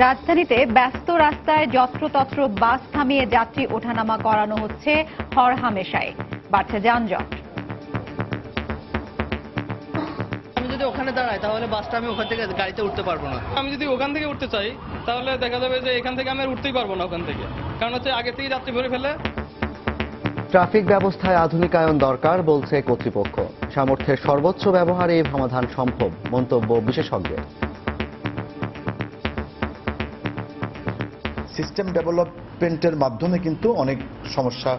রাজধানীতে ব্যস্ত রাস্তায় যত্রতত্র বাস থামিয়ে যাত্রী ওঠানামা করানো হচ্ছে হরহামেশাই। বাড়ছে যানজট। আমি যদি ওখানে দাঁড়াই তাহলে বাসটা আমি ওখান থেকে গাড়িতে উঠতে পারবো না। আমি যদি ওখান থেকে উঠতে চাই তাহলে দেখা যাবে যে এখান থেকে আমি আর উঠতেই পারবো না ওখান থেকে, কারণ হচ্ছে আগে থেকেই যাত্রী ভরে ফেলে। ট্রাফিক ব্যবস্থায় আধুনিকায়ন দরকার বলছে কর্তৃপক্ষ। সামর্থ্যের সর্বোচ্চ ব্যবহারে এই সমাধান সম্ভব, মন্তব্য বিশেষজ্ঞের। সিস্টেম ডেভেলপমেন্টের মাধ্যমে কিন্তু অনেক সমস্যা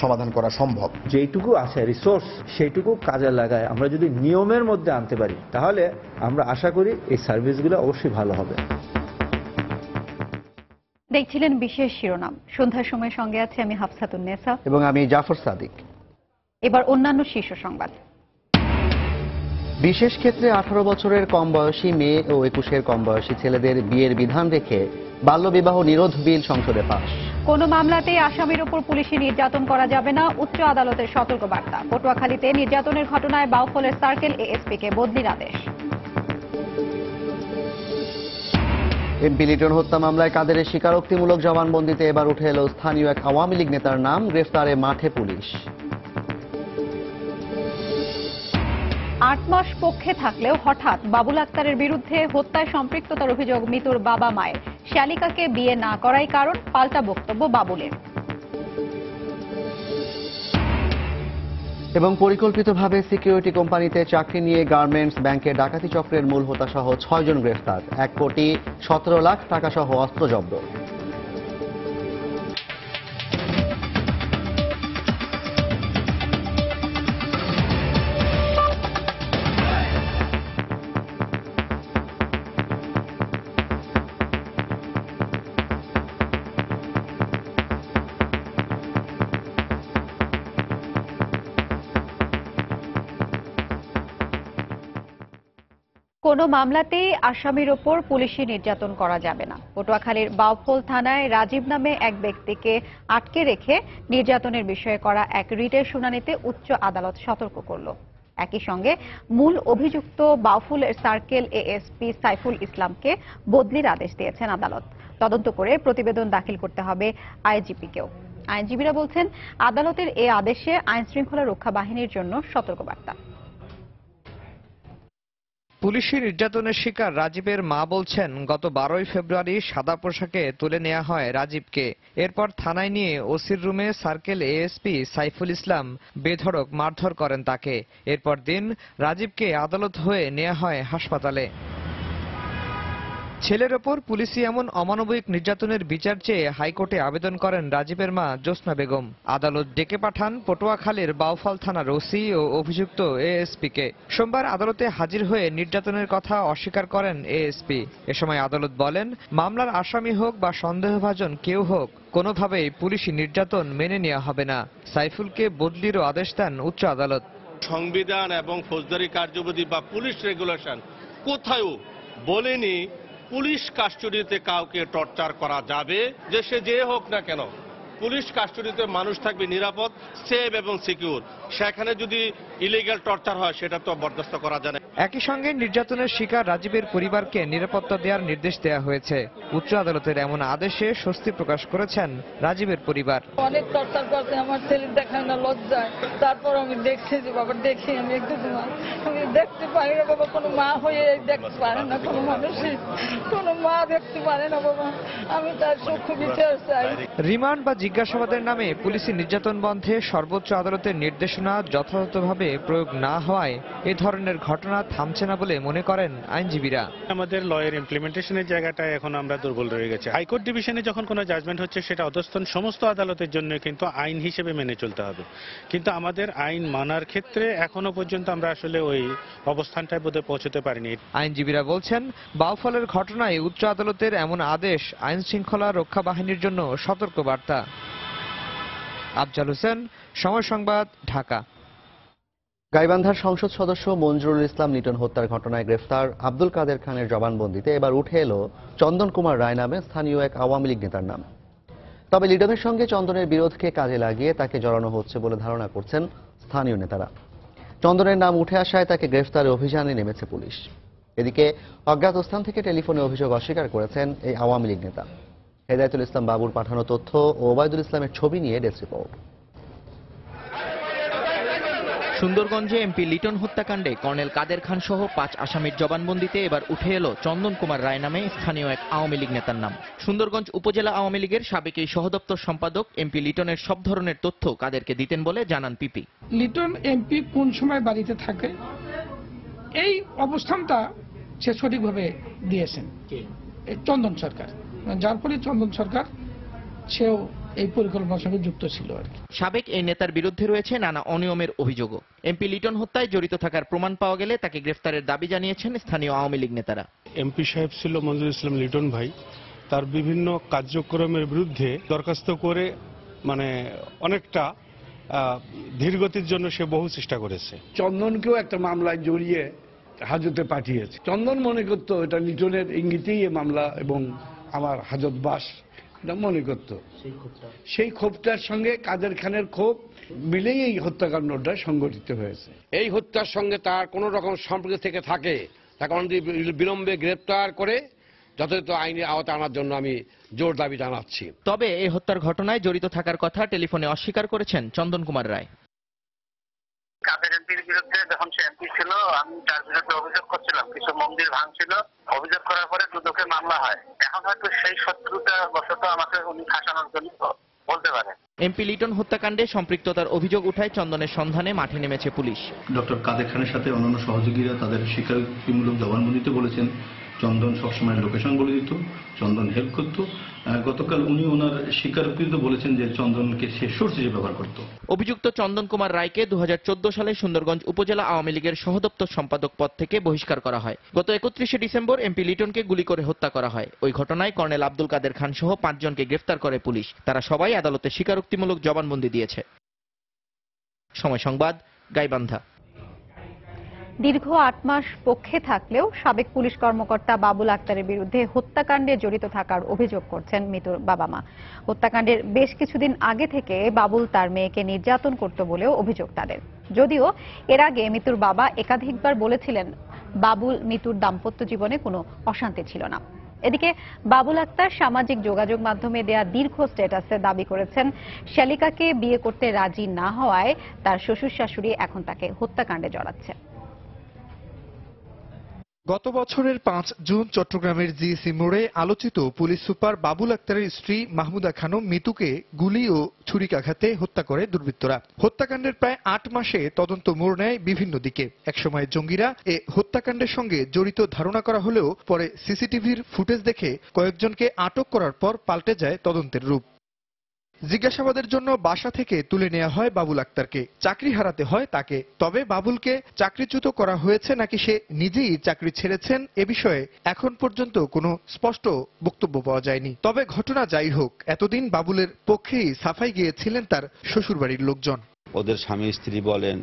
সমাধান করা সম্ভব। যেইটুকু আছে রিসোর্স সেইটুকু কাজে লাগায় আমরা যদি নিয়মের মধ্যে আনতে পারি তাহলে আমরা আশা করি এই সার্ভিসগুলো অবশ্যই ভালো হবে। দেখছিলেন বিশেষ শিরোনাম। সন্ধ্যার সময় সঙ্গে আছে আমি হাফসাতুন্নেসা এবং আমি জাফর সাদিক। এবার অন্যান্য শীর্ষ সংবাদ। বিশেষ ক্ষেত্রে 18 বছরের কম বয়সী মেয়ে ও 21-এর কম বয়সী ছেলেদের বিয়ের বিধান রেখে বাল্যবিবাহ নিরোধ বিল সংসদে পাস। কোন মামলাতেই আসামির উপর পুলিশি নির্যাতন করা যাবে না, উচ্চ আদালতের সতর্কবার্তা। পটুয়াখালীতে নির্যাতনের ঘটনায় বাউফলের সার্কেল এএসপিকে বদলির আদেশ। এমপি লিটন হত্যা মামলায় কাদেরের স্বীকারোক্তিমূলক জবানবন্দিতে এবার উঠে এলো স্থানীয় এক আওয়ামী লীগ নেতার নাম। গ্রেফতারে মাঠে পুলিশ। 8 মাস পক্ষে থাকলেও হঠাৎ বাবুল আক্তারের বিরুদ্ধে হত্যায় সম্পৃক্ততার অভিযোগ মৃত্যুর বাবা মায়ের। শ্যালিকাকে বিয়ে না করাই কারণ, পাল্টা বক্তব্য বাবুলের। এবং পরিকল্পিতভাবে সিকিউরিটি কোম্পানিতে চাকরি নিয়ে গার্মেন্টস ব্যাংকে ডাকাতি চক্রের মূল হোতা সহ 6 জন গ্রেফতার। 1,17,00,000 টাকা সহ অস্ত্র জব্দ। কোন মামলাতেই আসামির ওপর পুলিশি নির্যাতন করা যাবে না। পটুয়াখালীর বাউফল থানায় রাজীব নামে এক ব্যক্তিকে আটকে রেখে নির্যাতনের বিষয়ে করা এক রিটের শুনানিতে উচ্চ আদালত সতর্ক করল। একই সঙ্গে মূল অভিযুক্ত বাউফলের সার্কেল এএসপি সাইফুল ইসলামকে বদলির আদেশ দিয়েছেন আদালত। তদন্ত করে প্রতিবেদন দাখিল করতে হবে আইজিপিকেও। আইনজীবীরা বলছেন, আদালতের এ আদেশে আইন শৃঙ্খলা রক্ষা বাহিনীর জন্য সতর্কবার্তা। পুলিশি নির্যাতনের শিকার রাজীবের মা বলছেন, গত 12ই ফেব্রুয়ারি সাদা পোশাকে তুলে নেওয়া হয় রাজীবকে। এরপর থানায় নিয়ে ওসির রুমে সার্কেল এএসপি সাইফুল ইসলাম বেধড়ক মারধর করেন তাকে। এরপর দিন রাজীবকে আদালত হয়ে নেওয়া হয় হাসপাতালে। ছেলের ওপর পুলিশি এমন অমানবিক নির্যাতনের বিচার চেয়ে হাইকোর্টে আবেদন করেন রাজীবের মা জোসনা বেগম। আদালত ডেকে পাঠান পটুয়াখালীর বাউফল থানার ওসি ও অভিযুক্ত এএসপিকে। সোমবার আদালতে হাজির হয়ে নির্যাতনের কথা অস্বীকার করেন এএসপি। এ সময় আদালত বলেন, মামলার আসামি হোক বা সন্দেহভাজন কেউ হোক, কোনোভাবেই পুলিশি নির্যাতন মেনে নেওয়া হবে না। সাইফুলকে বদলিরও আদেশ দেন উচ্চ আদালত। সংবিধান এবং ফৌজদারি কার্যবিধি বা পুলিশ রেগুলেশন কোথাও বলেনি পুলিশ কাস্টডিতে কাউকে টর্চার করা যাবে, যে সে যে হোক না কেন। পুলিশ কাস্টডিতে মানুষ থাকবে নিরাপদ, সেফ এবং সিকিউর। সেখানে যদি ইলিগ্যাল টর্চার হয় সেটা তো বরদাস্ত করা যায় না। একই সঙ্গে নির্যাতনের শিকার রাজীবের পরিবারকে নিরাপত্তা দেওয়ার নির্দেশ দেওয়া হয়েছে। উচ্চ আদালতের এমন আদেশে স্বস্তি প্রকাশ করেছেন রাজীবের পরিবার। অনেক টর্চার করছে আমার ছেলে, দেখায় না লজ্জায়। তারপর আমি দেখছি যে বাবা, দেখি আমি একদম আমি দেখতে পারি না বাবা, কোনো মা হয়ে দেখতে পারে না, কোনো মানুষই কোনো মা দেখতে পারে না বাবা। আমি তার চক্ষু বিচার চাই। রিমান্ড বা জিজ্ঞাসাবাদের নামে পুলিশি নির্যাতন বন্ধে সর্বোচ্চ আদালতের নির্দেশনা যথাযথভাবে প্রয়োগ না হওয়ায় এ ধরনের ঘটনা থামছে না বলে মনে করেন আইনজীবীরা। আমাদের লয়ের ইমপ্লিমেন্টেশনের জায়গাটায় এখন আমরা দুর্বল রয়ে গেছে। হাইকোর্ট ডিভিশনে যখন কোনো জাজমেন্ট হচ্ছে সেটা অধস্তন সমস্ত আদালতের জন্য কিন্তু আইন হিসেবে মেনে চলতে হবে, কিন্তু আমাদের আইন মানার ক্ষেত্রে এখনো পর্যন্ত আমরা আসলে ওই অবস্থানটায় বোধহয় পৌঁছতে পারিনি। আইনজীবীরা বলছেন, বাউফলের ঘটনায় উচ্চ আদালতের এমন আদেশ আইন শৃঙ্খলা রক্ষা বাহিনীর জন্য সতর্কবার্তা। আফজাল হোসেন, সময় সংবাদ, ঢাকা। গাইবান্ধার সংসদ সদস্য মঞ্জুরুল ইসলাম লিটন হত্যার ঘটনায় গ্রেফতার আব্দুল কাদের খানের জবানবন্দিতে এবার উঠে এলো চন্দন কুমার রায় নামে স্থানীয় এক আওয়ামী লীগ নেতার নাম। তবে লিটনের সঙ্গে চন্দনের বিরোধকে কাজে লাগিয়ে তাকে জড়ানো হচ্ছে বলে ধারণা করছেন স্থানীয় নেতারা। চন্দনের নাম উঠে আসায় তাকে গ্রেফতারে অভিযানে নেমেছে পুলিশ। এদিকে অজ্ঞাত স্থান থেকে টেলিফোনে অভিযোগ অস্বীকার করেছেন এই আওয়ামী লীগ নেতা। হেদায়েতুল ইসলাম বাবুর পাঠানো তথ্য ও ওবায়দুল ইসলামের ছবি নিয়ে ডেস্ক রিপোর্ট। সুন্দরগঞ্জে এমপি লিটন হত্যাকাণ্ডে কর্নেল কাদের খান সহ 5 আসামির জবানবন্দিতে এবার উঠে এলো চন্দন কুমার রায় নামে স্থানীয় এক আওয়ামী লীগ নেতার নাম। সুন্দরগঞ্জ উপজেলা আওয়ামী লীগের সাবেক এই সহদপ্তর সম্পাদক এমপি লিটনের সব ধরনের তথ্য কাদেরকে দিতেন বলে জানান পিপি। লিটন এমপি কোন সময় বাড়িতে থাকে এই অবস্থানটা সে সঠিকভাবে দিয়েছেন চন্দন সরকার, যার ফলে চন্দন সরকার সেও এই পরিকল্পনার সঙ্গে যুক্ত ছিল আর কি। সাবেক এই নেতার বিরুদ্ধে রয়েছে নানা অনিয়মের অভিযোগও। এমপি লিটন হত্যায় জড়িত থাকার প্রমাণ পাওয়া গেলে তাকে গ্রেফতারের দাবি জানিয়েছেন স্থানীয় আওয়ামী লীগ নেতারা। এমপি সাহেব ছিল মঞ্জুরুল ইসলাম লিটন ভাই, তার বিভিন্ন কার্যক্রমের বিরুদ্ধে দরখাস্ত করে অনেকটা ধীরগতির জন্য সে বহু চেষ্টা করেছে। চন্দনকেও একটা মামলায় জড়িয়ে হাজতে পাঠিয়েছে। চন্দন মনে করতো এটা লিটনের ইঙ্গিতেই এই মামলা এবং আমার হাজতবাস এটা মনে করত। সেই ক্ষোভটার সঙ্গে কাদের খানের ক্ষোভ মিলেই এই হত্যাকাণ্ডটা সংঘটিত হয়েছে। এই হত্যার সঙ্গে তার কোন রকম সম্পর্ক থেকে থাকে তাকে বিলম্বে গ্রেপ্তার করে যথাযথ আইনি আওতায় আনার জন্য আমি জোর দাবি জানাচ্ছি। তবে এই হত্যার ঘটনায় জড়িত থাকার কথা টেলিফোনে অস্বীকার করেছেন চন্দন কুমার রায়। কাদের এমপির বিরুদ্ধে যখন সে এমপি ছিল আমি তার বিরুদ্ধে অভিযোগ করছিলাম, কিছু মন্দির ভাঙছিল, অভিযোগ করার পরে দুদকে মামলা হয়। এখন হয়তো সেই শত্রুতা বশত আমাকে উনি ফাঁসানোর জন্য বলতে পারে। এমপি লিটন হত্যাকাণ্ডে সম্পৃক্ততার অভিযোগ উঠায় চন্দনের সন্ধানে মাঠে নেমেছে পুলিশ। ডক্টর কাদের খানের সাথে অন্যান্য সহযোগীরা তাদের স্বীকারোক্তিমূলক জবানবন্দিতে বলেছেন চন্দন সবসময় লোকেশন বলে দিত, চন্দন হেল্প করত। গতকাল উনি ওনার স্বীকারোক্তিতে বলেছেন যে চন্দনকে সে সোর্স হিসেবে ব্যবহার করত। অভিযুক্ত চন্দন কুমার রায়কে 2014 সালে সুন্দরগঞ্জ উপজেলা আওয়ামী লীগের সহদপ্তর সম্পাদক পদ থেকে বহিষ্কার করা হয়। গত 31 ডিসেম্বর এমপি লিটনকে গুলি করে হত্যা করা হয়। ওই ঘটনায় কর্নেল আব্দুল কাদের খান সহ 5 জনকে গ্রেফতার করে পুলিশ। তারা সবাই আদালতে স্বীকারোক্তিমূলক জবানবন্দি দিয়েছে। সময় সংবাদ, গাইবান্ধা। দীর্ঘ 8 মাস পক্ষে থাকলেও সাবেক পুলিশ কর্মকর্তা বাবুল আক্তারের বিরুদ্ধে হত্যাকাণ্ডে জড়িত থাকার অভিযোগ করছেন মৃতুর বাবা মা। হত্যাকাণ্ডের বেশ কিছুদিন আগে থেকে বাবুল তার মেয়েকে নির্যাতন করত বলেও অভিযোগ তাদের। যদিও এর আগে মৃতুর বাবা একাধিকবার বলেছিলেন বাবুল মৃতুর দাম্পত্য জীবনে কোনো অশান্তি ছিল না। এদিকে বাবুল আক্তার সামাজিক যোগাযোগ মাধ্যমে দেয়া দীর্ঘ স্ট্যাটাসে দাবি করেছেন শ্যালিকাকে বিয়ে করতে রাজি না হওয়ায় তার শ্বশুর শাশুড়ি এখন তাকে হত্যাকাণ্ডে জড়াচ্ছে। গত বছরের 5 জুন চট্টগ্রামের জিএসি মোড়ে আলোচিত পুলিশ সুপার বাবুল আক্তারের স্ত্রী মাহমুদা খানম মিতুকে গুলি ও ছুরিকাঘাতে হত্যা করে দুর্বৃত্তরা। হত্যাকাণ্ডের প্রায় 8 মাসে তদন্ত মোড় নেয় বিভিন্ন দিকে। একসময় জঙ্গিরা এ হত্যাকাণ্ডের সঙ্গে জড়িত ধারণা করা হলেও পরে সিসিটিভির ফুটেজ দেখে কয়েকজনকে আটক করার পর পাল্টে যায় তদন্তের রূপ। জিজ্ঞাসাবাদের জন্য বাসা থেকে তুলে নেওয়া হয় বাবুল আক্তারকে। চাকরি হারাতে হয় তাকে। তবে বাবুলকে চাকরিচ্যুত করা হয়েছে নাকি সে নিজেই চাকরি ছেড়েছেন এ বিষয়ে এখন পর্যন্ত কোনো স্পষ্ট বক্তব্য পাওয়া যায়নি। তবে ঘটনা যাই হোক, এতদিন বাবুলের পক্ষেই সাফাই গিয়েছিলেন তার শ্বশুরবাড়ির লোকজন। ওদের স্বামী স্ত্রী বলেন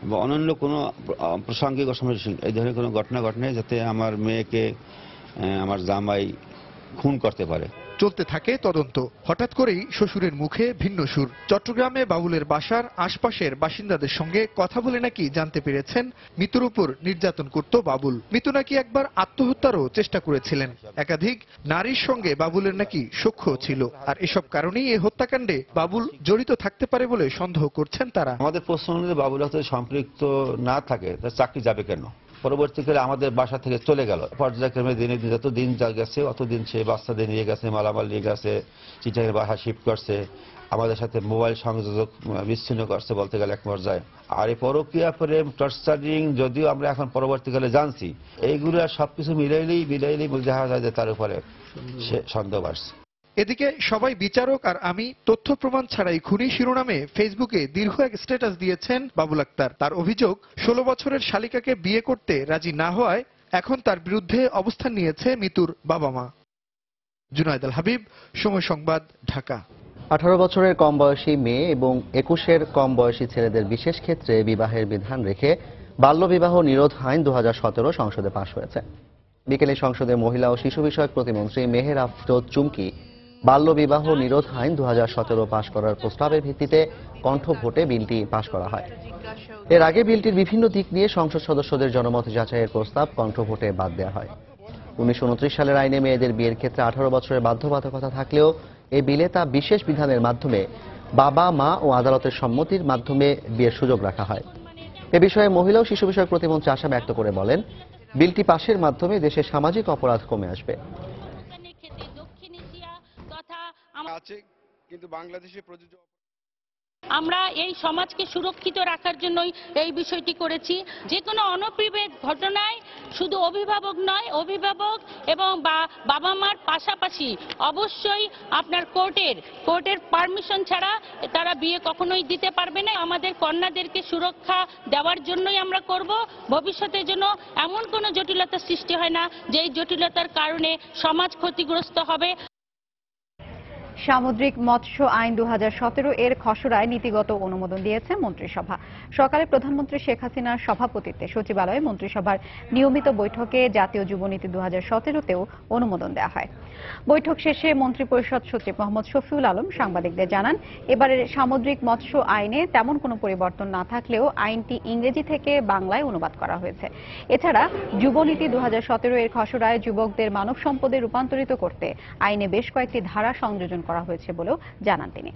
বা অন্যান্য কোনো প্রাসঙ্গিক এই ধরনের কোনো ঘটনা ঘটে যাতে আমার মেয়েকে আমার জামাই খুন করতে পারে। চলতে থাকে তদন্ত। হঠাৎ করেই শ্বশুরের মুখে ভিন্ন সুর। চট্টগ্রামে বাবুলের বাসার আশপাশের বাসিন্দাদের সঙ্গে কথা বলে নাকি জানতে পেরেছেন মৃত্যুর উপর নির্যাতন করত বাবুল। মৃত্যু নাকি একবার আত্মহত্যারও চেষ্টা করেছিলেন। একাধিক নারীর সঙ্গে বাবুলের নাকি সখ্য ছিল। আর এসব কারণেই এই হত্যাকাণ্ডে বাবুল জড়িত থাকতে পারে বলে সন্দেহ করছেন তারা। আমাদের প্রশ্ন অনুযায়ী বাবুল হয়তো সম্পৃক্ত না থাকে, তার চাকরি যাবে কেন? পরবর্তীকালে আমাদের বাসা থেকে চলে গেল। পর্যায়ক্রমে দিনে দিন যত দিন যা গেছে অতদিন সে বাচ্চাদের নিয়ে গেছে, মালামাল নিয়ে গেছে, চিটাগের বাসা শিফট করছে, আমাদের সাথে মোবাইল সংযোগ বিচ্ছিন্ন করছে বলতে গেলে এক পর্যায়ে। আর এই পরকীয়া প্রেম টর্চারিং যদিও আমরা এখন পরবর্তীকালে জানছি, এইগুলো আর সবকিছু মিলাইলেই দেখা যায় যে তার উপরে সে সন্দেহ বাড়ছে। এদিকে সবাই বিচারক আর আমি তথ্য প্রমাণ ছাড়াই খুনি শিরোনামে ফেসবুকে দীর্ঘ এক স্ট্যাটাস দিয়েছেন বাবুল আক্তার। তার অভিযোগ 16 বছরের শালিকাকে বিয়ে করতে রাজি না হওয়ায় এখন তার বিরুদ্ধে অবস্থান নিয়েছে মৃতুর বাবা মা। জুনায়েদ আল হাবিব, সময় সংবাদ, ঢাকা। 18 বছরের কম বয়সী মেয়ে এবং 21-এর কম বয়সী ছেলেদের বিশেষ ক্ষেত্রে বিবাহের বিধান রেখে বাল্যবিবাহ নিরোধ আইন 2017 সংসদে পাশ হয়েছে। বিকেলে সংসদে মহিলা ও শিশু বিষয়ক প্রতিমন্ত্রী মেহের আফরোজ চুমকি বাল্যবিবাহ নিরোধ আইন 2017 পাশ করার প্রস্তাবের ভিত্তিতে কণ্ঠ ভোটে বিলটি পাশ করা হয়। এর আগে বিলটির বিভিন্ন দিক নিয়ে সংসদ সদস্যদের জনমত যাচাইয়ের প্রস্তাব কণ্ঠভোটে বাদ দেওয়া হয়। 1929 সালের আইনে মেয়েদের বিয়ের ক্ষেত্রে 18 বছরের বাধ্যবাধকতা থাকলেও এই বিলে তা বিশেষ বিধানের মাধ্যমে বাবা মা ও আদালতের সম্মতির মাধ্যমে বিয়ের সুযোগ রাখা হয়। এ বিষয়ে মহিলা ও শিশু বিষয়ক প্রতিমন্ত্রী আশা ব্যক্ত করে বলেন, বিলটি পাশের মাধ্যমে দেশে সামাজিক অপরাধ কমে আসবে। কিন্তু বাংলাদেশে প্রযোজ্য আমরা এই সমাজকে সুরক্ষিত রাখার জন্যই এই বিষয়টি করেছি। যে কোনো অনভিপ্রেত ঘটনায় শুধু অভিভাবক নয়, অভিভাবক এবং বাবা মার পাশাপাশি অবশ্যই আপনার কোর্টের পারমিশন ছাড়া তারা বিয়ে কখনোই দিতে পারবে না। আমাদের কন্যাদেরকে সুরক্ষা দেওয়ার জন্যই আমরা করব। ভবিষ্যতে যেন এমন কোনো জটিলতা সৃষ্টি হয় না যে এই জটিলতার কারণে সমাজ ক্ষতিগ্রস্ত হবে। সামুদ্রিক মৎস্য আইন 2017 এর খসড়ায় নীতিগত অনুমোদন দিয়েছে মন্ত্রিসভা। সকালে প্রধানমন্ত্রী শেখ হাসিনার সভাপতিত্বে সচিবালয়ে মন্ত্রিসভার নিয়মিত বৈঠকে জাতীয় যুবনীতি 2017তেও অনুমোদন দেওয়া হয়। বৈঠক শেষে মন্ত্রিপরিষদ সচিব মোহাম্মদ শফিউল আলম সাংবাদিকদের জানান, এবারের সামুদ্রিক মৎস্য আইনে তেমন কোনো পরিবর্তন না থাকলেও আইনটি ইংরেজি থেকে বাংলায় অনুবাদ করা হয়েছে। এছাড়া যুবনীতি 2017 এর খসড়ায় যুবকদের মানব সম্পদে রূপান্তরিত করতে আইনে বেশ কয়েকটি ধারা সংযোজন করা হয়েছে বলেও জানান তিনি।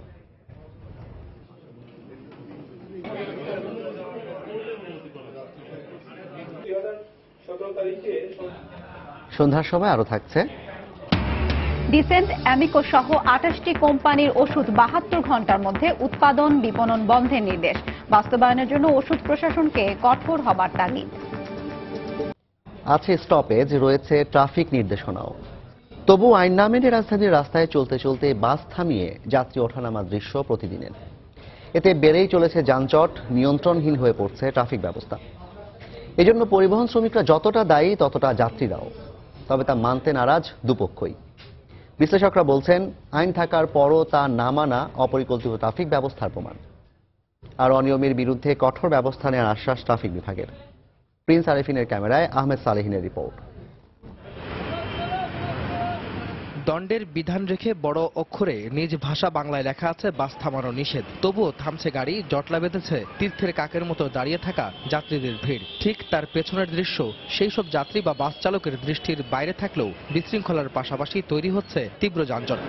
সন্ধ্যার সময় আরো থাকছে ডিসেন্ট, অ্যামিকো সহ 28টি কোম্পানির ওষুধ 72 ঘন্টার মধ্যে উৎপাদন বিপণন বন্ধের নির্দেশ। বাস্তবায়নের জন্য ওষুধ প্রশাসনকে কঠোর হবার তাগিদ। আছে স্টপেজ, রয়েছে ট্রাফিক নির্দেশনাও। তবু আইন না মেনে রাজধানীর রাস্তায় চলতে চলতে বাস থামিয়ে যাত্রী ওঠানামার দৃশ্য প্রতিদিনের। এতে বেড়েই চলেছে যানজট, নিয়ন্ত্রণহীন হয়ে পড়ছে ট্রাফিক ব্যবস্থা। এজন্য পরিবহন শ্রমিকরা যতটা দায়ী ততটা যাত্রীরাও। তবে তা মানতে নারাজ দুপক্ষই। বিশ্লেষকরা বলছেন, আইন থাকার পরও তা না মানা অপরিকল্পিত ট্রাফিক ব্যবস্থার প্রমাণ। আর অনিয়মের বিরুদ্ধে কঠোর ব্যবস্থা নেওয়ার আশ্বাস ট্রাফিক বিভাগের। প্রিন্স আরেফিনের ক্যামেরায় আহমেদ সালেহিনের রিপোর্ট। দণ্ডের বিধান রেখে বড় অক্ষরে নিজ ভাষা বাংলায় লেখা আছে বাস থামানো নিষেধ। তবুও থামছে গাড়ি, জটলা বেঁধেছে তীর্থের কাকের মতো দাঁড়িয়ে থাকা যাত্রীদের ভিড়। ঠিক তার পেছনের দৃশ্য সেই সব যাত্রী বা বাস চালকের দৃষ্টির বাইরে থাকলেও বিশৃঙ্খলার পাশাপাশি তৈরি হচ্ছে তীব্র যানজট।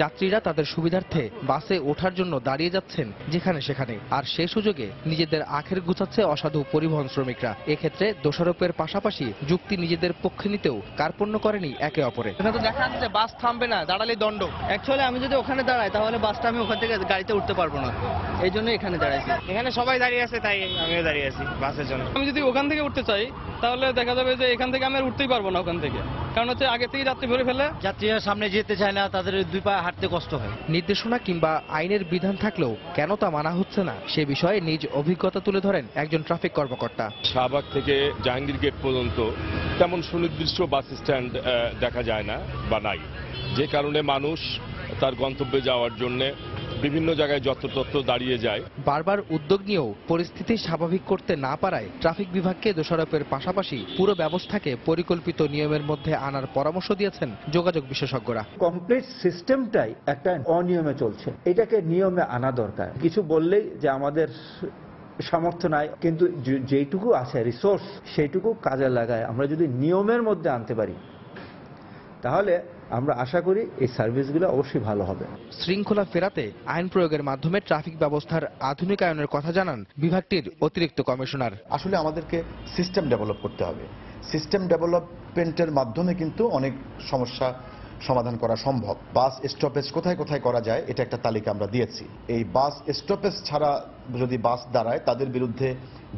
যাত্রীরা তাদের সুবিধার্থে বাসে ওঠার জন্য দাঁড়িয়ে যাচ্ছেন যেখানে সেখানে, আর সেই সুযোগে নিজেদের আখের গুছাচ্ছে অসাধু পরিবহন শ্রমিকরা। এক্ষেত্রে দোষারোপের পাশাপাশি যুক্তি নিজেদের পক্ষে নিতেও কার্পণ্য করেনি একে অপরে। এখানে তো দেখা যাচ্ছে বাস থামবে না, দাঁড়ালে দণ্ড। অ্যাকচুয়ালি আমি যদি ওখানে দাঁড়াই তাহলে বাসটা আমি ওখান থেকে গাড়িতে উঠতে পারবো না, এই জন্য এখানে দাঁড়াইছি। এখানে সবাই দাঁড়িয়ে আছে তাই আমিও দাঁড়িয়ে আছি বাসের জন্য। আমি যদি ওখান থেকে উঠতে চাই তাহলে দেখা যাবে যে এখান থেকে আমি আর উঠতেই পারবো না ওখান থেকে, কারণ হচ্ছে আগে থেকে যাত্রী ভরে ফেলে। যাত্রীরা সামনে যেতে চায় না, তাদের দুই পা হাঁটতে কষ্ট হয়। নির্দেশনা কিংবা আইনের বিধান থাকলেও কেন তা মানা হচ্ছে না সে বিষয়ে নিজ অভিজ্ঞতা তুলে ধরেন একজন ট্রাফিক কর্মকর্তা। শাহবাগ থেকে জাহাঙ্গীর গেট পর্যন্ত তেমন সুনির্দিষ্ট বাস স্ট্যান্ড দেখা যায় না বা নাই, যে কারণে মানুষ তার গন্তব্যে যাওয়ার জন্য বিভিন্ন জায়গায় যত্রতত্র দাঁড়িয়ে যায়। বারবার উদ্যোগ নিয়েও পরিস্থিতি স্বাভাবিক করতে না পারায় ট্রাফিক বিভাগকে দোষারোপের পাশাপাশি পুরো ব্যবস্থাকে পরিকল্পিত নিয়মের মধ্যে আনার পরামর্শ দিয়েছেন যোগাযোগ বিশেষজ্ঞরা। কমপ্লিট সিস্টেমটাই একটা অনিয়মে চলছে, এটাকে নিয়মে আনা দরকার। কিছু বললেই যে আমাদের সামর্থ্য নাই, কিন্তু যেইটুকু আছে রিসোর্স সেইটুকু কাজে লাগায় আমরা যদি নিয়মের মধ্যে আনতে পারি তাহলে আমরা আশা করি এই সার্ভিসগুলো অবশ্যই ভালো হবে। শৃঙ্খলা ফেরাতে আইন প্রয়োগের মাধ্যমে ট্রাফিক ব্যবস্থার আধুনিকায়নের কথা জানান বিভাগটির অতিরিক্ত কমিশনার। আসলে আমাদেরকে সিস্টেম ডেভেলপ করতে হবে। সিস্টেম ডেভেলপমেন্টের মাধ্যমে কিন্তু অনেক সমস্যা সমাধান করা সম্ভব। বাস স্টপেজ কোথায় কোথায় করা যায় এটা একটা তালিকা আমরা দিয়েছি। এই বাস স্টপেজ ছাড়া যদি বাস দাঁড়ায় তাদের বিরুদ্ধে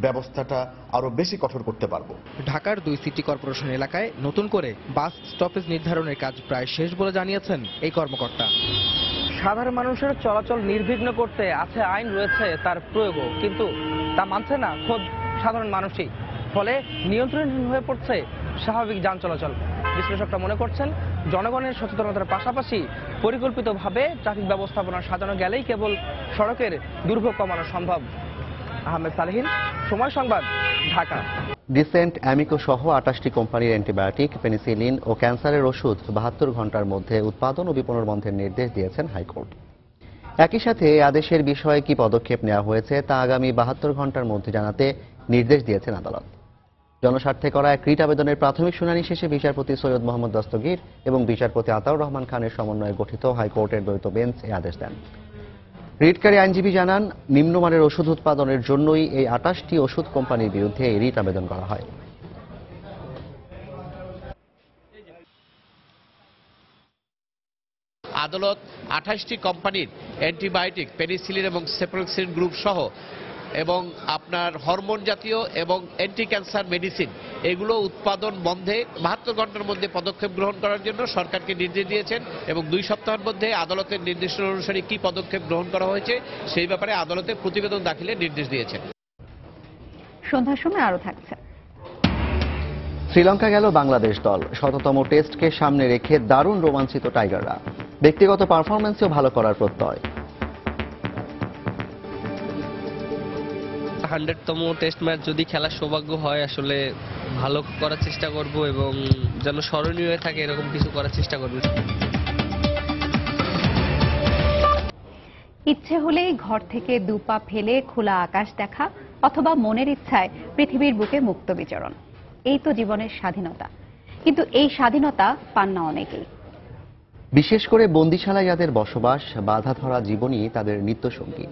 ব্যবস্থাটা আরো বেশি কঠোর করতে পারবো। ঢাকার 2 সিটি কর্পোরেশন এলাকায় নতুন করে বাস স্টপেজ নির্ধারণের কাজ প্রায় শেষ বলে জানিয়েছেন এই কর্মকর্তা। সাধারণ মানুষের চলাচল নির্বিঘ্ন করতে আছে আইন, রয়েছে তার প্রয়োগও, কিন্তু তা মানছে না খোদ সাধারণ মানুষই। ফলে নিয়ন্ত্রণহীন হয়ে পড়ছে স্বাভাবিক যান চলাচল। বিশ্লেষকরা মনে করছেন জনগণের সচেতনতার পাশাপাশি পরিকল্পিতভাবে ট্রাফিক ব্যবস্থাপনা সাজানো গেলেই কেবল সড়কের দুর্ভোগ কমানো সম্ভব। আহমেদ সালেহিন, সময় সংবাদ, ঢাকা। ডিসেন্ট, অ্যামিকো সহ 28টি কোম্পানির অ্যান্টিবায়োটিক, পেনিসিলিন ও ক্যান্সারের ওষুধ 72 ঘন্টার মধ্যে উৎপাদন ও বিপণন বন্ধের নির্দেশ দিয়েছেন হাইকোর্ট। একই সাথে আদেশের বিষয়ে কি পদক্ষেপ নেওয়া হয়েছে তা আগামী 72 ঘন্টার মধ্যে জানাতে নির্দেশ দিয়েছেন আদালত। জনস্বার্থে করা এক রিট আবেদনের প্রাথমিক শুনানি শেষে বিচারপতি সৈয়দ মোহাম্মদ দস্তগীর এবং বিচারপতি আতাউর রহমান খানের সমন্বয়ে গঠিত হাইকোর্টের দ্বৈত বেঞ্চ এই আদেশ দেন। রিটকারী আইনজীবী জানান, নিম্নমানের ওষুধ উৎপাদনের জন্যই এই 28টি ওষুধ কোম্পানির বিরুদ্ধে এই রিট আবেদন করা হয়। আদালত 28টি কোম্পানির অ্যান্টিবায়োটিক, পেনিসিলিন এবং সেপ্রোক্সিন গ্রুপ সহ এবং আপনার হরমোন জাতীয় এবং অ্যান্টি ক্যান্সার মেডিসিন এগুলো উৎপাদন বন্ধে 72 ঘন্টার মধ্যে পদক্ষেপ গ্রহণ করার জন্য সরকারকে নির্দেশ দিয়েছেন এবং 2 সপ্তাহের মধ্যে আদালতের নির্দেশনা অনুসারে কি পদক্ষেপ গ্রহণ করা হয়েছে সেই ব্যাপারে আদালতে প্রতিবেদন দাখিলের নির্দেশ দিয়েছেন। সন্ধ্যার সময় আরো থাকছে। শ্রীলঙ্কা গেল বাংলাদেশ দল। শততম টেস্টকে সামনে রেখে দারুণ রোমাঞ্চিত টাইগাররা। ব্যক্তিগত পারফরম্যান্সেও ভালো করার প্রত্যয়। 100তম টেস্ট ম্যাচ যদি খেলার সৌভাগ্য হয়, আসলে ভালো করার চেষ্টা করব এবং যেন স্মরণীয় হয়ে থাকে এরকম কিছু করার চেষ্টা করব। ইচ্ছে হলেই ঘর থেকে 2 পা ফেলে খোলা আকাশ দেখা অথবা মনের ইচ্ছায় পৃথিবীর বুকে মুক্ত বিচরণ, এই তো জীবনের স্বাধীনতা। কিন্তু এই স্বাধীনতা পান না অনেকেই। বিশেষ করে বন্দিশালায় যাদের বসবাস, বাধা ধরা জীবনই তাদের নিত্যসঙ্গী।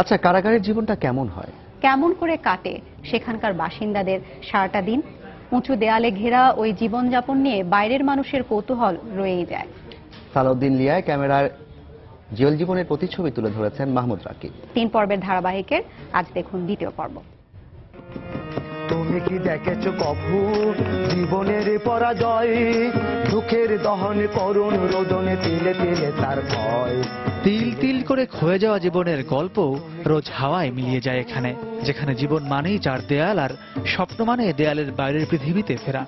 আচ্ছা, কারাগারের জীবনটা কেমন হয়, কেমন করে কাটে সেখানকার বাসিন্দাদের সারাটা দিন? উঁচু দেয়ালে ঘেরা ওই জীবনযাপন নিয়ে বাইরের মানুষের কৌতূহল রয়েই যায়। সালাউদ্দিন লিয়ায় ক্যামেরার জেল জীবনের প্রতিচ্ছবি তুলে ধরেছেন মাহমুদ রাকিব। 3 পর্বের ধারাবাহিকের আজ দেখুন দ্বিতীয় পর্ব। তুমি কি দেখেছো কভু জীবনের পরাজয়, দুঃখের দহন করুণ রোদনে তিলে তিলে তার ভয়। তিল তিল করে ক্ষয়ে যাওয়া জীবনের গল্প রোজ হাওয়ায় মিলিয়ে যায় এখানে, যেখানে জীবন মানেই 4 দেয়াল আর স্বপ্ন মানে দেয়ালের বাইরের পৃথিবীতে ফেরা।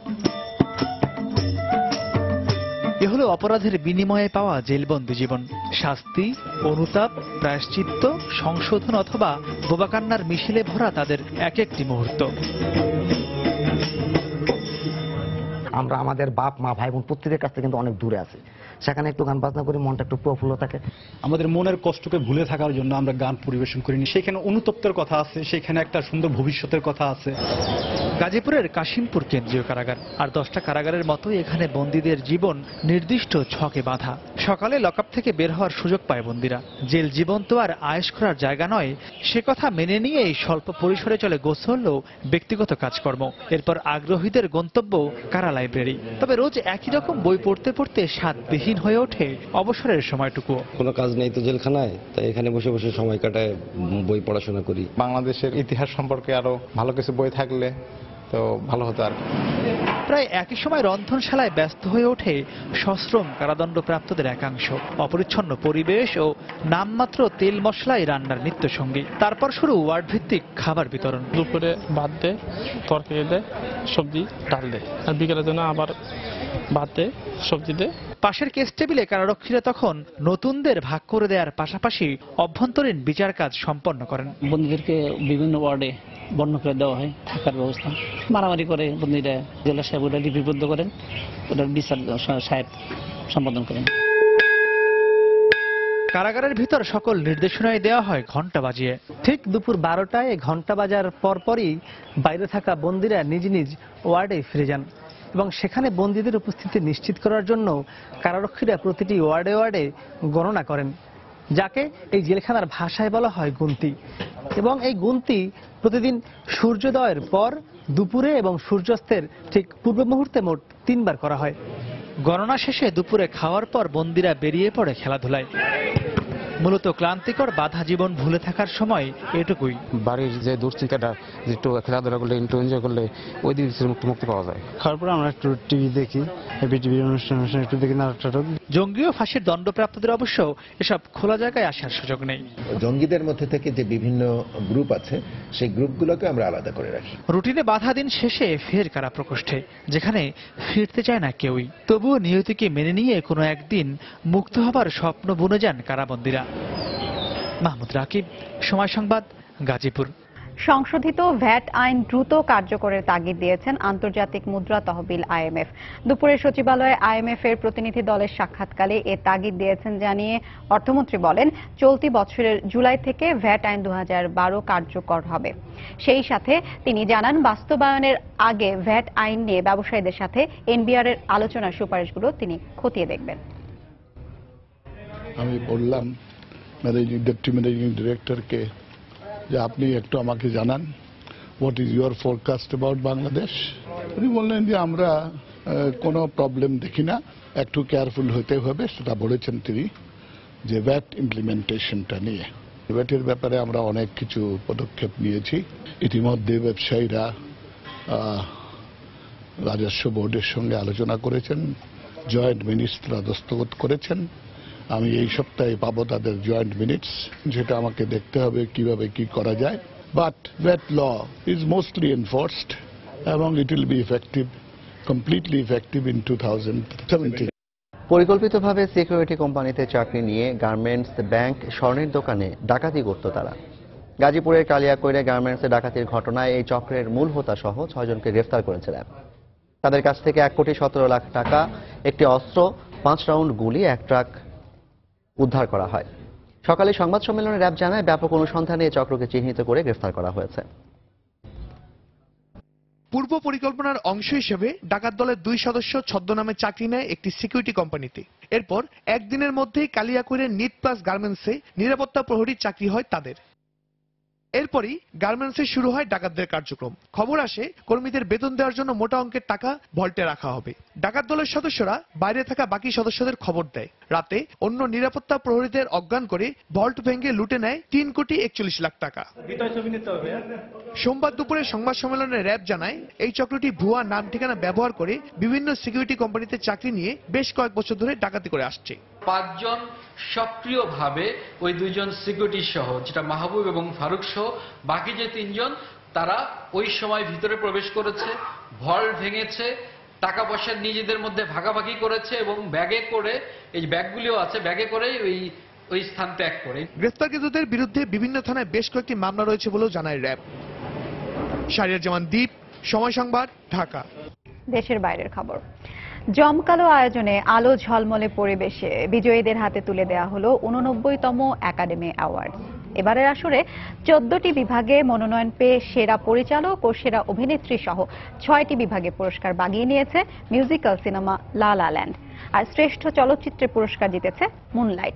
এ হলো অপরাধের বিনিময়ে পাওয়া জেলবন্দি জীবন। শাস্তি, অনুতাপ, প্রায়শ্চিত্ত, সংশোধন অথবা বোবাকান্নার মিছিলে ভরা তাদের এক একটি মুহূর্ত। আমরা আমাদের বাপ মা ভাই বোন প্রত্যেকের কাছ থেকে কিন্তু অনেক দূরে আছি, সেখানে একটু গান বাজনা করি, মনটা একটু প্রফুল্ল থাকে। আমাদের মনের কষ্টকে ভুলে থাকার জন্য আমরা গান পরিবেশন করিনি। সেখানে অনুতপ্তের কথা আছে, সেখানে একটা সুন্দর ভবিষ্যতের কথা আছে। গাজীপুরের কাশিমপুর কেন্দ্রীয় কারাগার আর 10টা কারাগারের মতোই এখানে বন্দীদের জীবন নির্দিষ্ট ছকে বাঁধা। সকালে লকআপ থেকে বের হওয়ার সুযোগ পায় বন্দীরা। জেল জীবন তো আর আয়েশ করার জায়গা নয়, সে কথা মেনে নিয়েই স্বল্প পরিসরে চলে গোসল ও ব্যক্তিগত কাজকর্ম। এরপর আগ্রহীদের গন্তব্য কারা লাইব্রেরি। তবে রোজ একই রকম বই পড়তে পড়তে স্বাদবিহীন হয়ে ওঠে অবসরের সময়টুকু। কোনো কাজ নেই তো জেলখানায়, তাই এখানে বসে বসে সময় কাটায়, বই পড়াশোনা করি। বাংলাদেশের ইতিহাস সম্পর্কে আরো ভালো কিছু বই থাকলে তো ভালো হতো আর। প্রায় একই সময় রন্ধনশালায় ব্যস্ত হয়ে ওঠে সশ্রম কারাদণ্ডপ্রাপ্তদের একাংশ। অপরিচ্ছন্ন পরিবেশ ও নামমাত্র তেল মশলাই রান্নার নিত্যসঙ্গী। তারপর শুরু ওয়ার্ড ভিত্তিক খাবার বিতরণ। দুপুরে ভাত দেয়, তরকারি দেয়, সবজি ডাল দেয়, আর বিকেলের জন্য আবার ভাত দেয়, সবজি দেয়। পাশের কেস টেবিলে কারারক্ষীরা তখন নতুনদের ভাগ করে দেওয়ার পাশাপাশি অভ্যন্তরীণ বিচার কাজ সম্পন্ন করেন। বন্দীদেরকে বিভিন্ন ওয়ার্ডে বর্ণ করে দেওয়া হয়, থাকার ব্যবস্থা। মারামারি করে বন্দীরা, জেলা সাহেব ওটা লিপিবদ্ধ করেন, ওটার বিচার সাহেব সম্পাদন করেন। কারাগারের ভিতর সকল নির্দেশনাই দেওয়া হয় ঘন্টা বাজিয়ে। ঠিক দুপুর 12টায় ঘন্টা বাজার পরপরই বাইরে থাকা বন্দীরা নিজ নিজ ওয়ার্ডে ফিরে যান এবং সেখানে বন্দীদের উপস্থিতি নিশ্চিত করার জন্য কারারক্ষীরা প্রতিটি ওয়ার্ডে ওয়ার্ডে গণনা করেন, যাকে এই জেলখানার ভাষায় বলা হয় গুনতি। এবং এই গুনতি প্রতিদিন সূর্যোদয়ের পর, দুপুরে এবং সূর্যাস্তের ঠিক পূর্ব মুহূর্তে মোট 3 বার করা হয়। গণনা শেষে দুপুরে খাওয়ার পর বন্দীরা বেরিয়ে পড়ে খেলাধুলায়। মূলত ক্লান্তিকর বাধা জীবন ভুলে থাকার সময় এটুকুই। বাড়ির যে দুশ্চিন্তাটা, একটু খেলাধুলা করলে, একটু এনজয় করলে ওই দিন মুক্তি পাওয়া যায়। খাওয়ার পর আমরা একটু টিভি দেখি, টিভি অনুষ্ঠান একটু দেখি, নাটক। জঙ্গি ও ফাঁসির দণ্ডপ্রাপ্তদের অবশ্য এসব খোলা জায়গায় আসার সুযোগ নেই। জঙ্গিদের মধ্যে থেকে যে বিভিন্ন গ্রুপ আছে, সেই গ্রুপগুলোকে আমরা আলাদা করে রাখি। রুটিনে বাধা দিন শেষে ফের কারা প্রকোষ্ঠে, যেখানে ফিরতে চায় না কেউই। তবুও নিয়তিকে মেনে নিয়ে কোনো একদিন মুক্ত হবার স্বপ্ন বুনে যান কারাবন্দীরা। মাহমুদ রাকিব, সময় সংবাদ, গাজীপুর। সংশোধিত ভ্যাট আইন দ্রুত কার্যকরের তাগিদ দিয়েছেন আন্তর্জাতিক মুদ্রা তহবিল আইএমএফ। দুপুরে সচিবালয়ে আইএমএফ এর প্রতিনিধি দলের সাক্ষাৎকালে এ তাগিদ দিয়েছেন জানিয়ে অর্থমন্ত্রী বলেন, চলতি বছরের জুলাই থেকে ভ্যাট আইন 2012 কার্যকর হবে। সেই সাথে তিনি জানান, বাস্তবায়নের আগে ভ্যাট আইন নিয়ে ব্যবসায়ীদের সাথে এনবিআর এর আলোচনার সুপারিশগুলো তিনি খতিয়ে দেখবেন। আমি বললাম ডেপুটি ম্যানেজিং ডিরেক্টরকে যে আপনি একটু আমাকে জানান what is your forecast about Bangladesh. উনি বললেন যে আমরা কোনো প্রবলেম দেখি না, একটু কেয়ারফুল হতে হবে, সেটা বলেছেন তিনি যে ভ্যাট ইমপ্লিমেন্টেশনটা নিয়ে। ভ্যাটের ব্যাপারে আমরা অনেক কিছু পদক্ষেপ নিয়েছি। ইতিমধ্যে ব্যবসায়ীরা রাজস্ব বোর্ডের সঙ্গে আলোচনা করেছেন, জয়েন্ট মিনিটসরা দস্তখত করেছেন। আমি এই সপ্তাহে পাবো তাদের জয়েন্ট মিনিটস, যেটা আমাকে দেখতে হবে কিভাবে কি করা যায়। But VAT law is mostly enforced এবং it will be effective, completely effective in 2017। পরিকল্পিতভাবে সিকিউরিটি কোম্পানিতে চাকরি নিয়ে গার্মেন্টস, ব্যাংক, স্বর্ণের দোকানে ডাকাতি করত তারা। গাজীপুরের কালিয়াকৈরে গার্মেন্টসে ডাকাতির ঘটনায় এই চক্রের মূল হোতা সহ 6 জনকে গ্রেফতার করেছে র্যাব। তাদের কাছ থেকে 1,17,00,000 টাকা, একটি অস্ত্র, 5 রাউন্ড গুলি, 1 ট্রাক উদ্ধার করা হয়। সকালে সংবাদ সম্মেলনে র্যাব জানায়, ব্যাপক অনুসন্ধানে এই চক্রকে চিহ্নিত করে গ্রেফতার করা হয়েছে। পূর্ব পরিকল্পনার অংশ হিসেবে ডাকাত দলের 2 সদস্য ছদ্মনামে চাকরি নেয় একটি সিকিউরিটি কোম্পানিতে। এরপর একদিনের মধ্যেই কালিয়াকৈরের নিট প্লাস গার্মেন্টসে নিরাপত্তা প্রহরীর চাকরি হয় তাদের। এরপরই গার্মেন্টসে শুরু হয় ডাকাতদের কার্যক্রম। খবর আসে কর্মীদের বেতন দেওয়ার জন্য মোটা অঙ্কের টাকা ভল্টে রাখা হবে। ডাকাত দলের সদস্যরা বাইরে থাকা বাকি সদস্যদের খবর দেয়। রাতে অন্য নিরাপত্তা প্রহরীদের অজ্ঞান করে ভল্ট ভেঙে লুটে নেয় 3,41,00,000 টাকা। সোমবার দুপুরে সংবাদ সম্মেলনে র্যাব জানায়, এই চক্রটি ভুয়া নাম ঠিকানা ব্যবহার করে বিভিন্ন সিকিউরিটি কোম্পানিতে চাকরি নিয়ে বেশ কয়েক বছর ধরে ডাকাতি করে আসছে। 5 জন সক্রিয়ভাবে ওই 2 জন সিকিউরিটি সহ, যেটা মাহবুব এবং ফারুক সহ বাকি যে 3 জন, তারা ওই সময় ভিতরে প্রবেশ করেছে, ভল্ট ভেঙেছে, টাকা পয়সা নিজেদের মধ্যে ভাগাভাগি করেছে এবং ব্যাগে করে, এই ব্যাগগুলিও আছে, ব্যাগে করে ওই স্থান ত্যাগ করে। গ্রেফতারকৃতদের বিরুদ্ধে বিভিন্ন থানায় বেশ কয়েকটি মামলা রয়েছে বলেও জানায় র্যাব। শাহরিয়ার জামান দ্বীপ, সময় সংবাদ, ঢাকা। দেশের বাইরের খবর। জমকালো আয়োজনে আলো ঝলমলে পরিবেশে বিজয়ীদের হাতে তুলে দেওয়া হলো 89তম একাডেমি অ্যাওয়ার্ড। এবারের আসরে 14টি বিভাগে মনোনয়ন পেয়ে সেরা পরিচালক ও সেরা অভিনেত্রী সহ 6টি বিভাগে পুরস্কার বাগিয়ে নিয়েছে মিউজিক্যাল সিনেমা লা লা ল্যান্ড। আর শ্রেষ্ঠ চলচ্চিত্রের পুরস্কার জিতেছে মুনলাইট।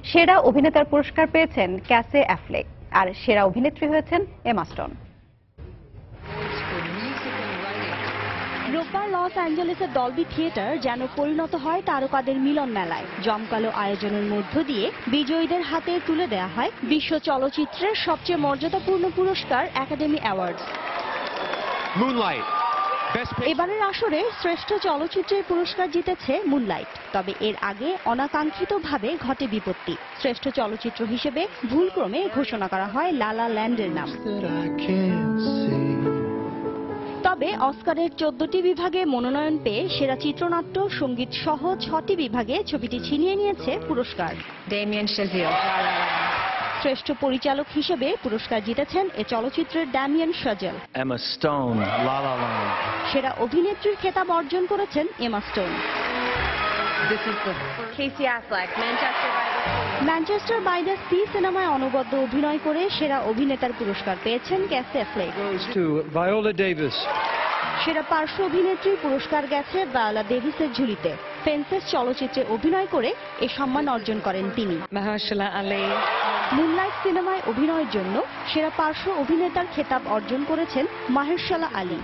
সেরা অভিনেতার পুরস্কার পেয়েছেন ক্যাসে অ্যাফ্লেক, আর সেরা অভিনেত্রী হয়েছেন এমা স্টোন। রোববার লস অ্যাঞ্জেলেসের ডলবি থিয়েটার যেন পরিণত হয় তারকাদের মিলন মেলায়। জমকালো আয়োজনের মধ্য দিয়ে বিজয়ীদের হাতে তুলে দেয়া হয় বিশ্ব চলচ্চিত্রের সবচেয়ে মর্যাদাপূর্ণ পুরস্কার একাডেমি অ্যাওয়ার্ডস। এবারের আসরে শ্রেষ্ঠ চলচ্চিত্রের পুরস্কার জিতেছে মুনলাইট। তবে এর আগে অনাকাঙ্ক্ষিতভাবে ঘটে বিপত্তি। শ্রেষ্ঠ চলচ্চিত্র হিসেবে ভুলক্রমে ঘোষণা করা হয় লা লা ল্যান্ডের নাম। তবে অস্কারের 14টি বিভাগে মনোনয়ন পেয়ে সেরা চিত্রনাট্য, সঙ্গীত সহ 6টি বিভাগে ছবিটি ছিনিয়ে নিয়েছে পুরস্কার। শ্রেষ্ঠ পরিচালক হিসেবে পুরস্কার জিতেছেন এ চলচ্চিত্রের ড্যামিয়েন শাজেল। সেরা অভিনেত্রীর খেতাব অর্জন করেছেন Emma Stone. Manchester by the sea সিনেমায় অনবদ্য অভিনয় করে সেরা অভিনেতার পুরস্কার পেয়েছেন ক্যাসে অ্যাফ্লেক। সেরা পার্শ্ব অভিনেত্রীর পুরস্কার গেছে ভায়োলা ডেভিসের ঝুলিতে। ফেন্সেস চলচ্চিত্রে অভিনয় করে এ সম্মান অর্জন করেন তিনি। মুনলাইট সিনেমায় অভিনয়ের জন্য সেরা পার্শ্ব অভিনেতার খেতাব অর্জন করেছেন মাহেরশালা আলী।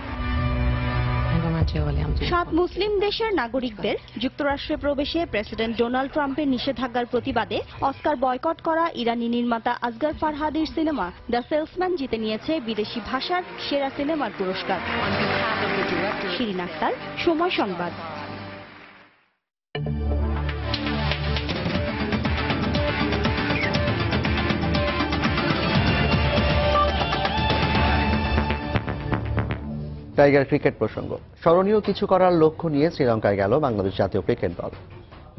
7 মুসলিম দেশের নাগরিকদের যুক্তরাষ্ট্রে প্রবেশে প্রেসিডেন্ট ডোনাল্ড ট্রাম্পের নিষেধাজ্ঞার প্রতিবাদে অস্কার বয়কট করা ইরানি নির্মাতা আসগার ফারহাদির সিনেমা দ্য সেলসম্যান জিতে নিয়েছে বিদেশি ভাষার সেরা সিনেমার পুরস্কার। শিরিন আক্তার, সময় সংবাদ। টাইগার ক্রিকেট প্রসঙ্গ। স্মরণীয় কিছু করার লক্ষ্য নিয়ে শ্রীলঙ্কায় গেল বাংলাদেশ জাতীয় ক্রিকেট দল।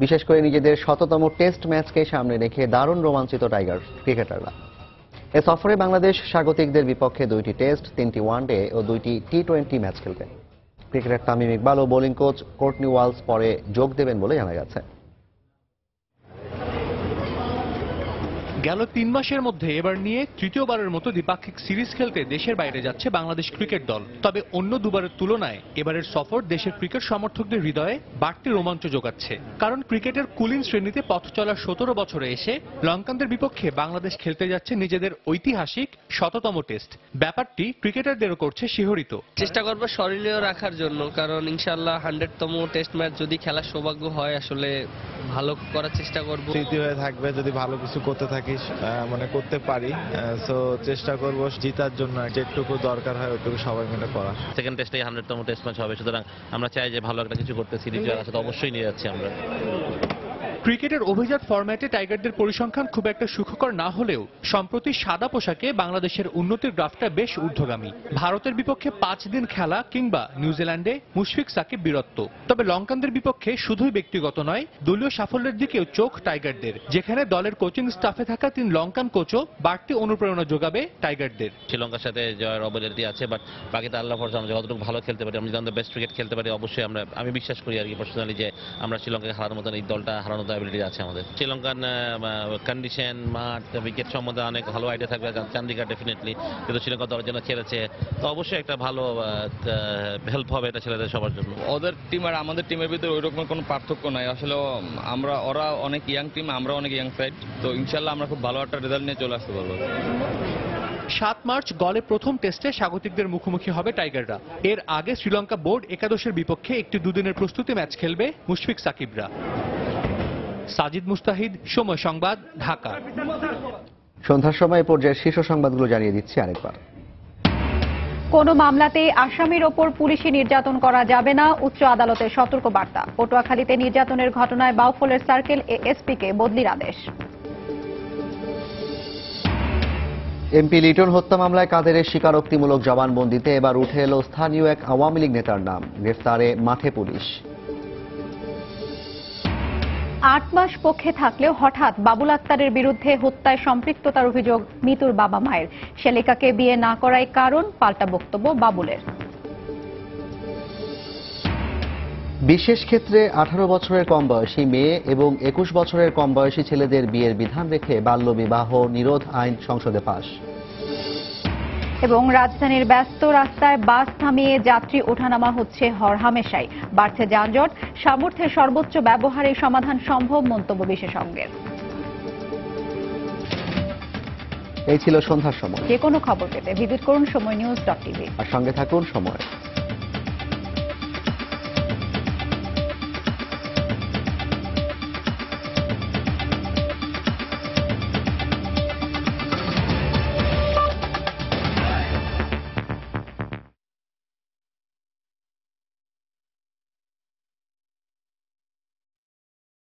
বিশেষ করে নিজেদের 100তম টেস্ট ম্যাচকে সামনে রেখে দারুণ রোমাঞ্চিত টাইগার ক্রিকেটাররা। এ সফরে বাংলাদেশ স্বাগতিকদের বিপক্ষে 2টি টেস্ট, 3টি ওয়ানডে ও 2টি টি-20 ম্যাচ খেলবে। ক্রিকেটার তামিম ইকবাল ও বোলিং কোচ কোর্টনি ওয়ালস পরে যোগ দেবেন বলে জানা গেছে। গেল 3 মাসের মধ্যে এবার নিয়ে তৃতীয়বারের মতো দ্বিপাক্ষিক সিরিজ খেলতে দেশের বাইরে যাচ্ছে বাংলাদেশ ক্রিকেট দল। তবে অন্য দুবারের তুলনায় এবারের সফর দেশের ক্রিকেট সমর্থকদের হৃদয়ে বাড়তি রোমাঞ্চ যোগাচ্ছে। কারণ ক্রিকেটের কুলিন শ্রেণীতে পথ চলা 17 বছরে এসে লঙ্কানদের বিপক্ষে বাংলাদেশ খেলতে যাচ্ছে নিজেদের ঐতিহাসিক 100তম টেস্ট। ব্যাপারটি ক্রিকেটারদেরও করছে শিহরিত। চেষ্টা করবো স্মরণীয় রাখার জন্য, কারণ ইনশাআল্লাহ 100তম টেস্ট ম্যাচ যদি খেলার সৌভাগ্য হয়, আসলে ভালো করার চেষ্টা করব। স্মৃতি হয়ে থাকবে যদি ভালো কিছু করতে থাকিস, মানে করতে পারি। সো চেষ্টা করব জিতার জন্য, যেটুকু দরকার হয় ওইটুকু সবাই মিলে করা। সেকেন্ড টেস্টেই 100তম টেস্ট ম্যাচ হবে, সুতরাং আমরা চাই যে ভালো একটা কিছু করতে। সিরিজ জয়ের সাথে অবশ্যই নিয়ে যাচ্ছি আমরা। ক্রিকেটের অভিজাত ফরম্যাটে টাইগারদের পরিসংখ্যান খুব একটা সুখকর না হলেও সম্প্রতি সাদা পোশাকে বাংলাদেশের উন্নতির গ্রাফটা বেশ ঊর্ধ্বগামী। ভারতের বিপক্ষে 5 দিন খেলা কিংবা নিউজিল্যান্ডে মুশফিক সাকিব বীরত্ব। তবে লঙ্কানদের বিপক্ষে শুধুই ব্যক্তিগত নয়, দলীয় সাফল্যের দিকেও চোখ টাইগারদের, যেখানে দলের কোচিং স্টাফে থাকা 3 লঙ্কান কোচও বাড়তি অনুপ্রেরণা যোগাবে টাইগারদের। শ্রীলঙ্কার সাথে জয়ের অবলিটি আছে, বাট বাকিটা আল্লাহ ভরসা। আমরা যতটুকু ভালো খেলতে পারি, আমরা যদি বেস্ট ক্রিকেট খেলতে পারি, অবশ্যই আমি বিশ্বাস করি আর কি পার্সোনালি যে আমরা শ্রীলঙ্কাকে হারানোর মতন, এই দলটা হারানোর অ্যাবিলিটি আছে আমাদের। শ্রীলঙ্কান কন্ডিশন, মাঠ, উইকেট সম্বন্ধে অনেক ভালো আইডিয়া থাকবে চান্দিকা ডেফিনেটলি, কিন্তু শ্রীলঙ্কা দলের জন্য খেলেছে, তো অবশ্যই একটা ভালো হেল্প হবে এটা ছেলেদের সবার জন্য। ওদের টিম আর আমাদের টিমের ভিতরে ওই রকম কোনো পার্থক্য নাই আসলে। ওরা অনেক ইয়াং টিম, আমরা অনেক ইয়াং সাইড, তো ইনশাল্লাহ আমরা খুব ভালো একটা রেজাল্ট নিয়ে চলে আসতে পারবো। 7 মার্চ গলে প্রথম টেস্টে স্বাগতিকদের মুখোমুখি হবে টাইগাররা। এর আগে শ্রীলঙ্কা বোর্ড একাদশের বিপক্ষে একটি 2 দিনের প্রস্তুতি ম্যাচ খেলবে মুশফিক সাকিবরা। সাজিদ মুস্তাহিদ, সময় সংবাদ, ঢাকা। সন্ধ্যার সময় পর্যায়ের শীর্ষ সংবাদগুলো জানিয়ে দিচ্ছি আরেকবার। কোনো মামলাতেই আসামির ওপর পুলিশি নির্যাতন করা যাবে না, উচ্চ আদালতের সতর্ক বার্তা। পটুয়াখালীতে নির্যাতনের ঘটনায় বাউফলের সার্কেল এএসপিকে বদলির আদেশ। এমপি লিটন হত্যা মামলায় কাদেরের স্বীকারোক্তিমূলক জবানবন্দিতে এবার উঠে এলো স্থানীয় এক আওয়ামী লীগ নেতার নাম। গ্রেফতারে মাঠে পুলিশ। 8 মাস পক্ষে থাকলেও হঠাৎ বাবুল আক্তারের বিরুদ্ধে হত্যায় সম্পৃক্ততার অভিযোগ মিতুর বাবা মায়ের। শ্যালিকাকে বিয়ে না করাই কারণ, পাল্টা বক্তব্য বাবুলের। বিশেষ ক্ষেত্রে 18 বছরের কম বয়সী মেয়ে এবং 21 বছরের কম বয়সী ছেলেদের বিয়ের বিধান রেখে বাল্যবিবাহ নিরোধ আইন সংসদে পাস। এবং রাজধানীর ব্যস্ত রাস্তায় বাস থামিয়ে যাত্রী ওঠানামা হচ্ছে হরহামেশাই। বাড়ছে যানজট, সামর্থ্যের সর্বোচ্চ ব্যবহারে সমাধান সম্ভব, মন্তব্য বিশেষজ্ঞের। এই ছিল সন্ধ্যার সময়। যে কোনো খবর পেতে ভিজিট করুন সময়নিউজ.tv আর সঙ্গে থাকুন সময়।